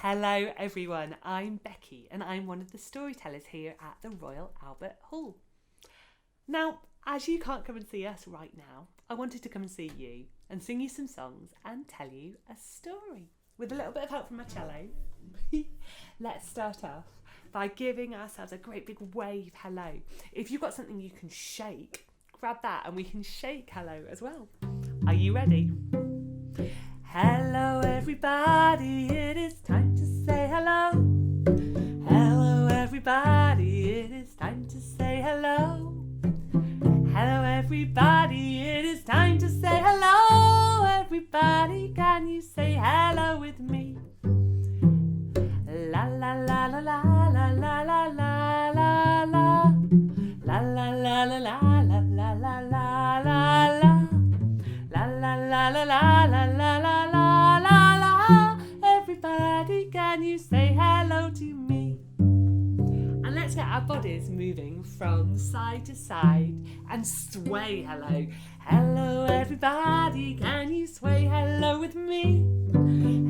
Hello everyone, I'm Becky and I'm one of the storytellers here at the Royal Albert Hall. Now, as you can't come and see us right now, I wanted to come and see you and sing you some songs and tell you a story. With a little bit of help from my cello, let's start off by giving ourselves a great big wave hello. If you've got something you can shake, grab that and we can shake hello as well. Are you ready? Hello everybody, it is time to say hello. Hello everybody, it is time to say hello. Hello everybody, it is time to say hello. Everybody, can you say hello with me? La la la la la la la la la la la. La la la la la la la la la la la. La la la la la la la la la la la. Everybody, can you say hello to me? And let's get our bodies moving from side to side and sway hello. Hello everybody, can you sway hello with me?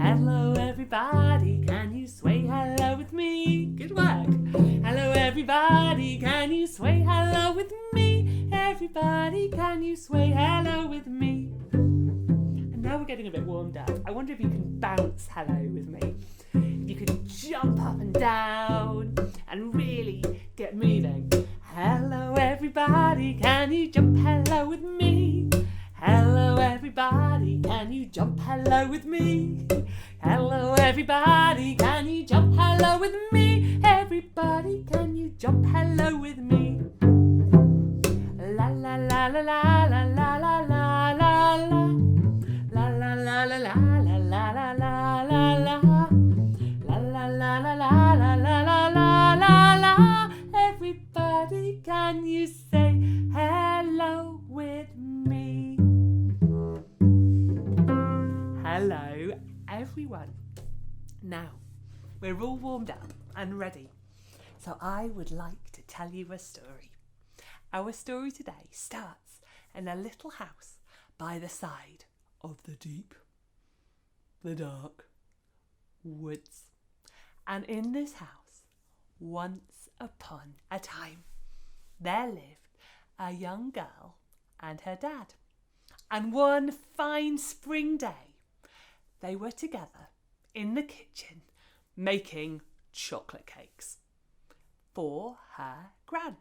Hello everybody, can you sway hello with me? Good work. Hello everybody, can you sway hello with me? Everybody, can you sway hello with me? And now we're getting a bit warmed up. I wonder if you can bounce hello with me. If you could jump up and down and really get moving. Hello everybody, can you jump hello with me? Hello everybody, can you jump hello with me? Hello everybody, can you jump hello with me? Everybody, can you jump hello with me? La la la la la la la la la la la. La la la la la la la la la la la. La la la la la la la la la la la. Everybody, can you say hello with me? Hello everyone. Now, we're all warmed up and ready. So I would like to tell you a story. Our story today starts in a little house by the side of the deep, the dark woods. And in this house, once upon a time, there lived a young girl and her dad. And one fine spring day, they were together in the kitchen making chocolate cakes for her gran.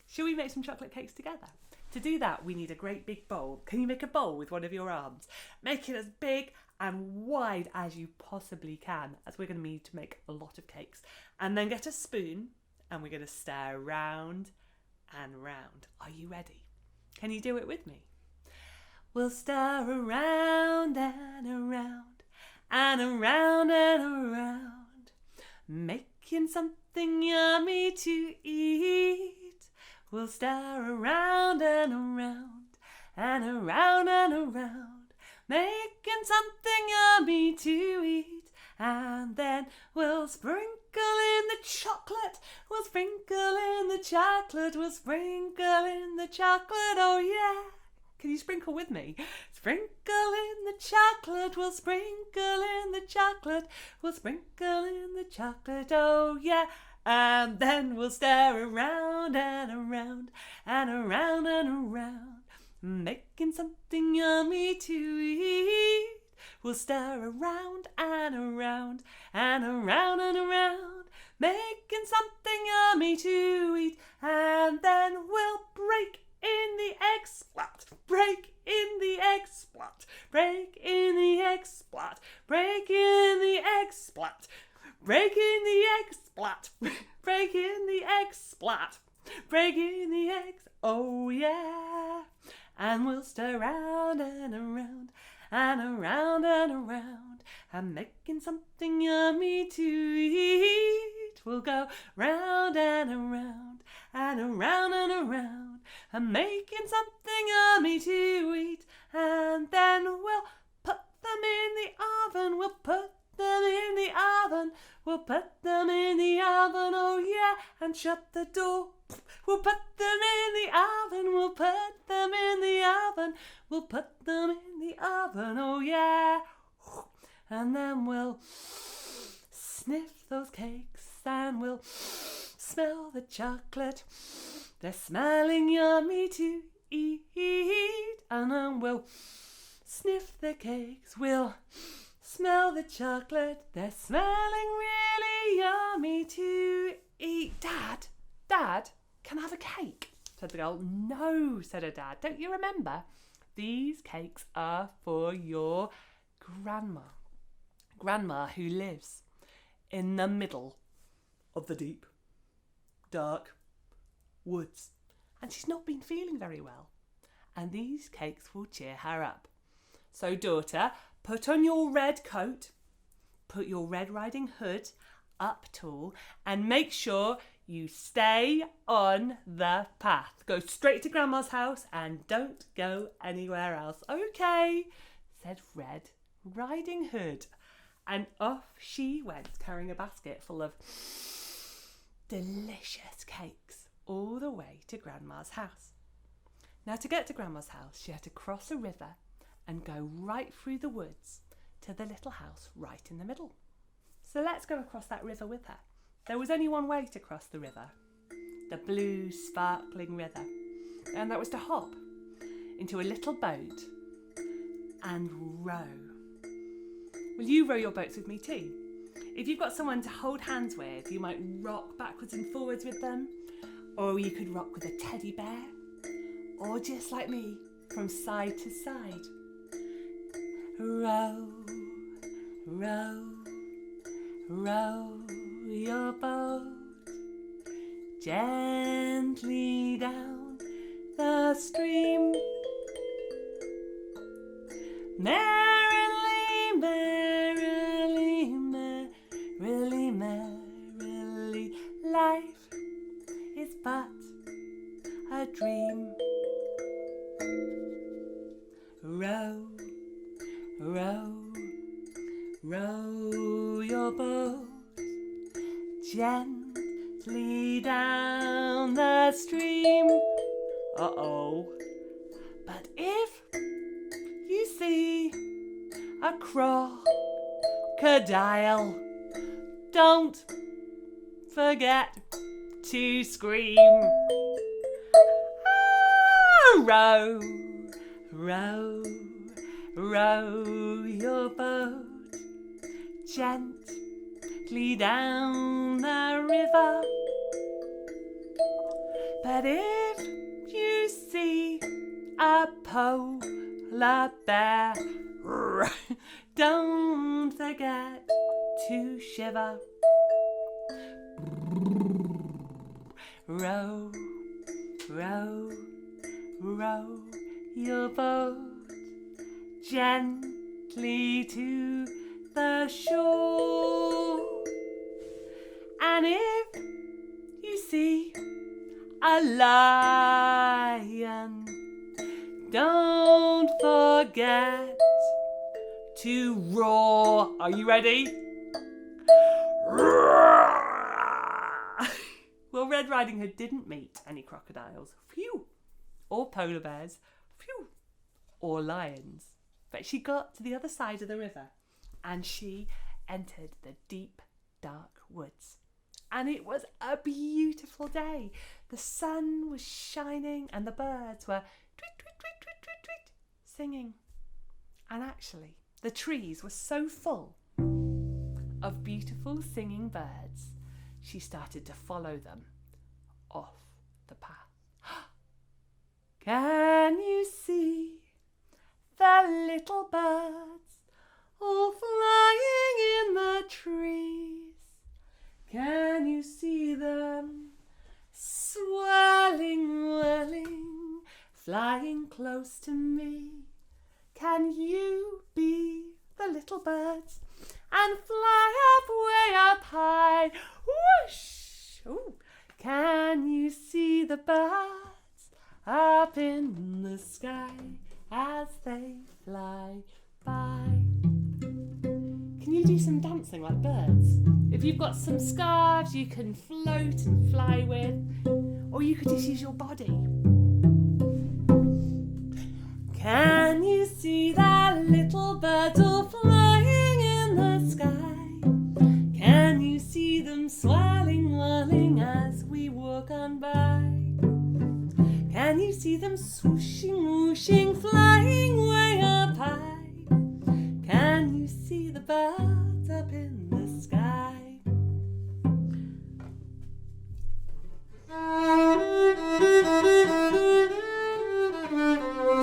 Shall we make some chocolate cakes together? To do that, we need a great big bowl. Can you make a bowl with one of your arms? Make it as big and wide as you possibly can, as we're going to need to make a lot of cakes. And then get a spoon and we're going to stir round and round. Are you ready? Can you do it with me? We'll stir around and around and around and around, making something yummy to eat. We'll stir around and around and around and around, making something yummy to eat. And then we'll sprinkle in the chocolate, we'll sprinkle in the chocolate, we'll sprinkle in the chocolate, oh yeah. Can you sprinkle with me? Sprinkle in the chocolate, we'll sprinkle in the chocolate, we'll sprinkle in the chocolate, oh yeah. And then we'll stir around and around and around and around, making something yummy to eat. We'll stir around and around and around and around, making something yummy to eat. And then we'll break in the egg splat, break in the egg splat, break in the egg splat, break in the egg splat, break in the egg splat, break in the egg splat, break in the eggs, oh yeah. And we'll stir round and around and around and around, and making something yummy to eat. We'll go round and around and around and around, and making something yummy to eat. And then we'll put them in the oven, we'll put them in the oven, we'll put them in the oven, oh yeah, and shut the door. We'll put them in the oven, we'll put them in the oven, we'll put them in the oven, oh yeah. And then we'll sniff those cakes and we'll smell the chocolate. They're smelling yummy to eat. And then we'll sniff the cakes, we'll smell the chocolate. They're smelling really yummy to eat. Dad, can I have a cake? Said the girl. No, said her dad. Don't you remember? These cakes are for your grandma. Grandma who lives in the middle of the deep, dark woods. And she's not been feeling very well. And these cakes will cheer her up. So, daughter, put on your red coat, put your Red Riding Hood up tall, and make sure you stay on the path. Go straight to Grandma's house and don't go anywhere else. Okay, said Red Riding Hood. And off she went, carrying a basket full of delicious cakes all the way to Grandma's house. Now, to get to Grandma's house, she had to cross a river and go right through the woods to the little house right in the middle. So let's go across that river with her. There was only one way to cross the river, the blue, sparkling river, and that was to hop into a little boat and row. Will you row your boats with me too? If you've got someone to hold hands with, you might rock backwards and forwards with them, or you could rock with a teddy bear, or just like me, from side to side. Row, row, row your boat gently down the stream. Merrily, merrily, merrily, merrily, life is but a dream. Row, row, row your boat gently down the stream. Uh-oh. But if you see a crocodile, don't forget to scream. Ah, row, row, row your boat gently down the river. But if you see a polar bear, don't forget to shiver. Row, row, row your boat gently to the shore. And if you see a lion, don't forget to roar. Are you ready? Well, Red Riding Hood didn't meet any crocodiles, phew, or polar bears, phew, or lions. But she got to the other side of the river and she entered the deep, dark woods. And it was a beautiful day. The sun was shining and the birds were tweet, tweet, tweet, tweet, tweet, tweet, singing. And actually, the trees were so full of beautiful singing birds, she started to follow them off the path. Can you see the little birds all flying in the trees? Can you see them swirling, whirling, flying close to me? Can you be the little birds and fly up way up high? Whoosh! Ooh. Can you see the birds up in the sky as they fly by? Can you do some dancing like birds? If you've got some scarves you can float and fly with, or you could just use your body. Can you see the little birds all flying in the sky? Can them swooshing, whooshing, flying way up high? Can you see the birds up in the sky?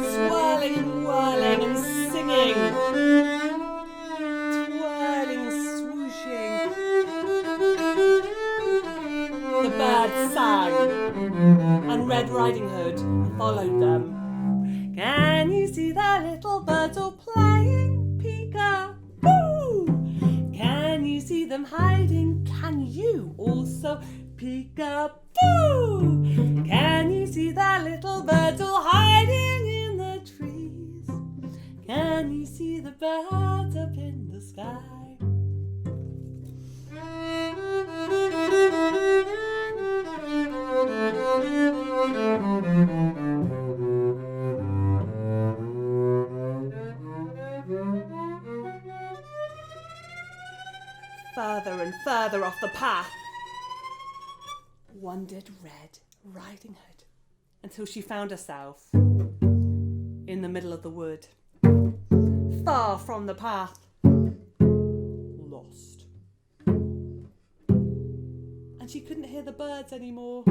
Swirling and whirling and singing, twirling, swooshing. The birds sang, and Red Riding Hood followed them. Can you see the little birds all playing peek-a-boo? Can you see them hiding? Can you also peek-a-boo? Can you see the little birds all hiding in the trees? Can you see the birds up in the sky? Further and further off the path wandered Red Riding Hood until she found herself in the middle of the wood, far from the path, lost. And she couldn't hear the birds anymore,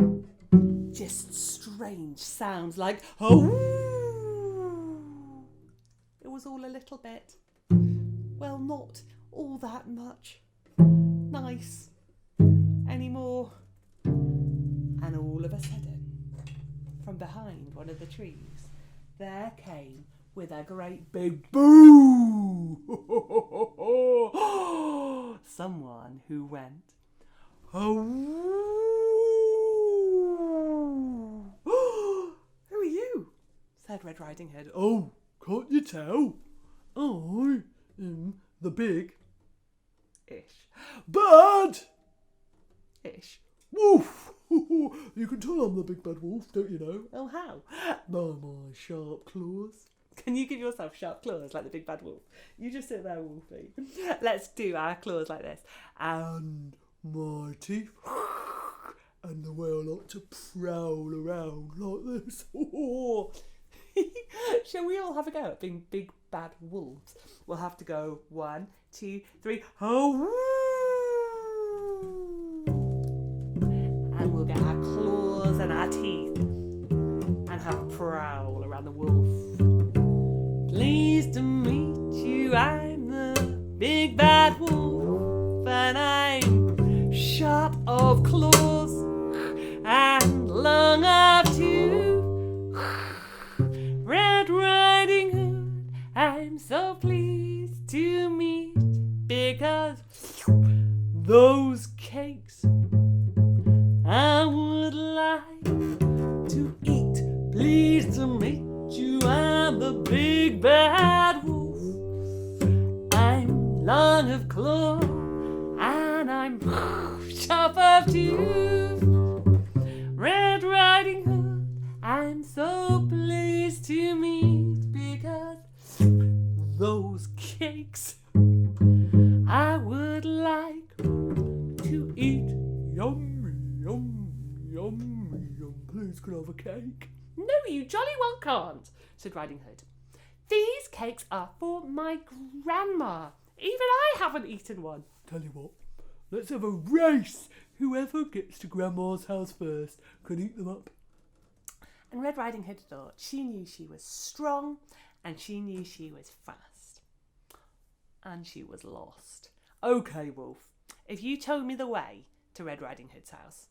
just strange sounds like oh. It was all a little bit, well, not all that much nice anymore. And all of a sudden, from behind one of the trees, there came with a great big boo someone who went oh. Who are you? Said Red Riding Hood. Oh, can't you tell? I am the big Bird-ish. Wolf. You can tell I'm the big bad wolf, don't you know? Oh, how? By my sharp claws. Can you give yourself sharp claws like the big bad wolf? You just sit there, Wolfie. Let's do our claws like this. And my teeth. And the way I like to prowl around like this. Shall we all have a go at being big bad wolves? We'll have to go 1, 2, 3. Oh! And we'll get our claws and our teeth and have a prowl around the wolf. Pleased to meet you, I'm the big bad wolf, and I'm sharp of claws and long of tooth. Red Riding Hood, I'm so pleased to meet, because those cakes I would like to eat. Pleased to meet you, I'm the big bad wolf. I'm long of claw and I'm sharp of tooth. Red Riding Hood, I'm so pleased to meet, because those cakes I would like to eat. Yum, yum, yum, yum. Please, can I have a cake? No, you jolly well can't, said Riding Hood. These cakes are for my grandma. Even I haven't eaten one. Tell you what, let's have a race. Whoever gets to Grandma's house first can eat them up. And Red Riding Hood thought she knew she was strong and she knew she was fast. And she was lost. Okay, Wolf, if you told me the way to Red Riding Hood's house,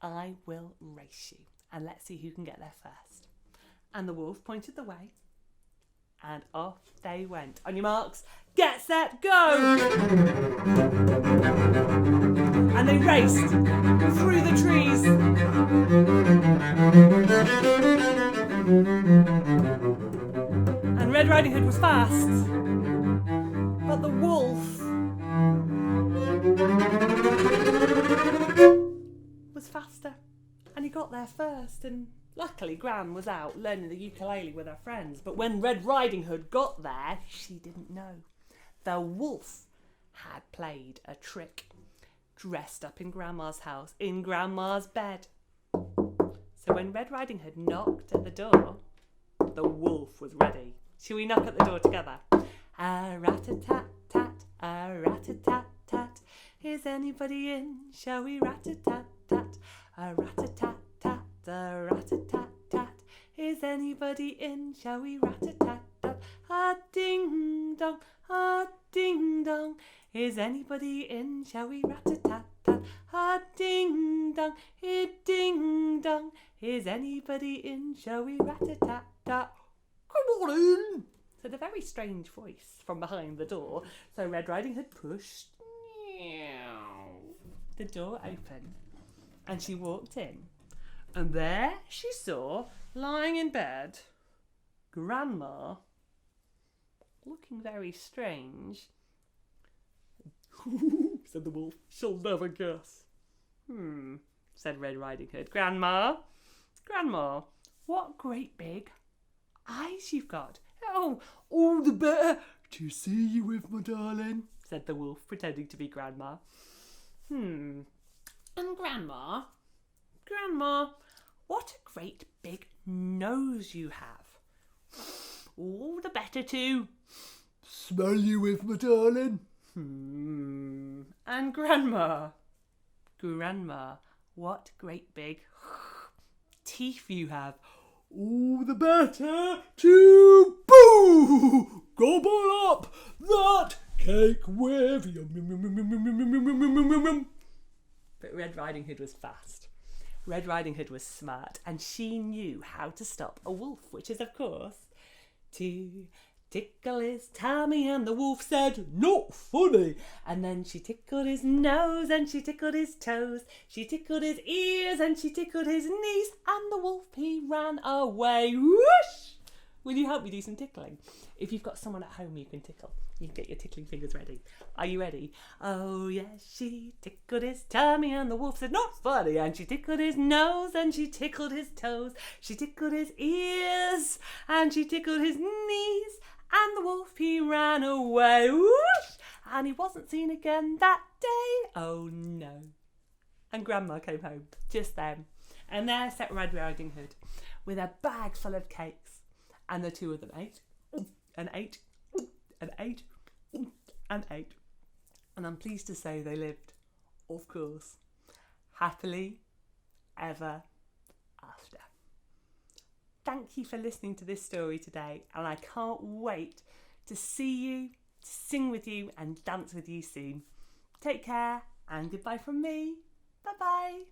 I will race you. And let's see who can get there first. And the wolf pointed the way. And off they went. On your marks, get set, go! And they raced through the trees. And Red Riding Hood was fast. But the wolf was faster. And he got there first, and luckily Gran was out learning the ukulele with her friends. But when Red Riding Hood got there, she didn't know. The wolf had played a trick, dressed up in Grandma's house, in Grandma's bed. So So when Red Riding Hood knocked at the door, the wolf was ready. Shall we knock at the door together? A rat-a-tat-tat, a rat-a-tat-tat. Is anybody in? Shall we rat-a-tat-tat? A rat-a-tat-tat, a rat-a-tat-tat. Is anybody in? Shall we rat-a-tat-tat? A ding-dong, a ding-dong. Is anybody in? Shall we rat-a-tat-tat? A ding-dong, a ding-dong. Is anybody in? Shall we rat-a-tat-tat? Come on in, said a very strange voice from behind the door. So Red Riding Hood pushed. The door opened and she walked in. And there she saw, lying in bed, Grandma, looking very strange. Said the wolf. She'll never guess. Said Red Riding Hood. Grandma, what great big eyes you've got. Oh, all the better to see you with, my darling, said the wolf, pretending to be Grandma. And Grandma, what a great big nose you have. All the better to smell you with, my darling. And Grandma, what great big teeth you have. All the better to gobble up that cake with. But Red Riding Hood was fast. Red Riding Hood was smart, and she knew how to stop a wolf, which is, of course, to tickle his tummy, and the wolf said, "Not funny." And then she tickled his nose, and she tickled his toes. She tickled his ears, and she tickled his knees, and the wolf, he ran away. Whoosh! Will you help me do some tickling? If you've got someone at home you can tickle, you can get your tickling fingers ready. Are you ready? Oh yes, she tickled his tummy, and the wolf said, "Not funny." And she tickled his nose, and she tickled his toes. She tickled his ears, and she tickled his knees, and the wolf, he ran away. Whoosh! And he wasn't seen again that day. Oh no. And Grandma came home just then. And there sat Red Riding Hood with a bag full of cakes. And the two of them ate and ate and ate and ate. And I'm pleased to say they lived, of course, happily ever after. Thank you for listening to this story today, and I can't wait to see you, to sing with you and dance with you soon. Take care and goodbye from me. Bye bye.